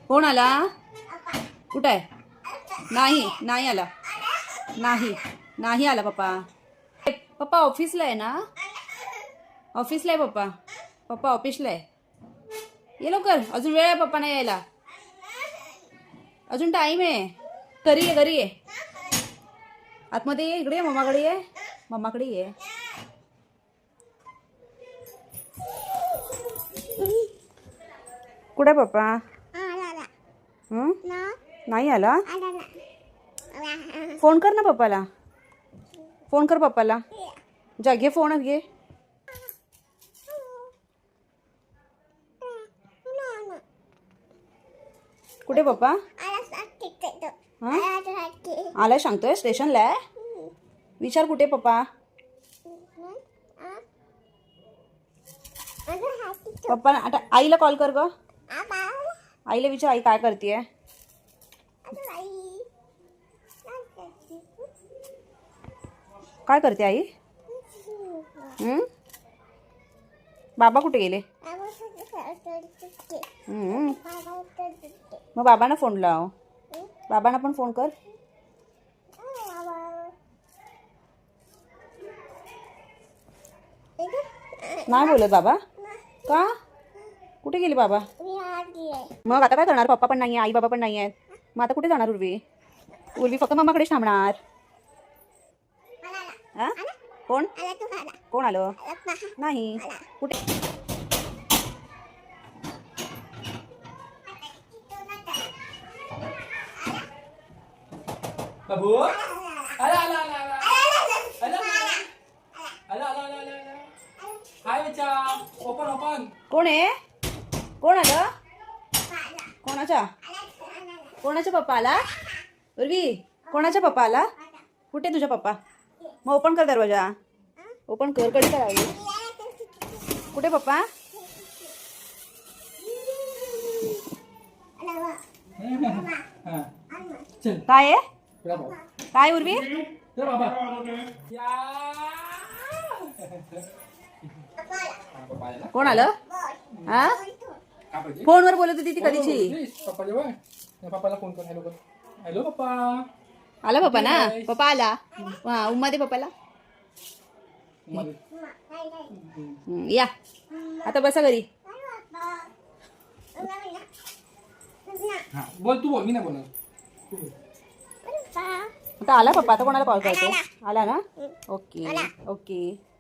कोण आला? कुठं आहे? नाही नाही आला. नाही नाही आला पप्पा. पप्पा ऑफिसला आहे ना? ऑफिसला आहे पप्पा. पप्पा ऑफिसला आहे. ये लवकर, अजून वेळ आहे पप्पा नाही यायला. अजून टाईम आहे. घरी ये, घरी ये. आतमध्ये ये, इकडे ये, मम्माकडे ये. मम्माकडे ये. कुठे पप्पा? नाही आला. फोन कर ना पप्पाला. फोन कर पप्पाला. जा घे फोन घे. कुठे पप्पा? हां आलाय सांगतोय स्टेशनला आहे. विचार कुठे पप्पा. पप्पा आता आईला कॉल कर ग. आईला विचार आई काय करतेय. काय करते आई? बाबा कुठे गेले? मग बाबांना फोन लाव. बाबांना पण फोन कर. नाही बोलत बाबा का? कुठे गेले बाबा? मग आता काय करणार? पप्पा पण नाही आहे, आई बाबा पण नाही आहेत. मग आता कुठे जाणार उर्वी? उर्वी फक्त मम्माकडेच थांबणार. हा कोण कोण आलं? नाही कुठे? बाबू आला आला आला आला आला आला आला आला आला. हाय बच्चा. Open open. कोण आहे? कोण आलं? कोणाच्या कोणाच्या पप्पा आला? उर्वी कोणाच्या पप्पा आला? कुठे तुझ्या पप्पा? मग ओपन कर दरवाजा. ओपन कर. कधी करावी? कुठे पप्पा? चल काय आहे? बाबा काय उर्वी? चल बाबा या. कोण आलं? हा फोनवर बोलत होती ती कधीची. पप्पा जेव्हा पप्पाला फोन कर. हॅलो कर. हॅलो पप्पा. आला पप्पा ना? पप्पा आला. हा उम्मा दे पप्पाला. या आता बसा घरी. हा बोल तू बोल. मी नाही बोलणार. आता आला पप्पा. आता कोणाला कॉल करतो? आला ना? Okay okay.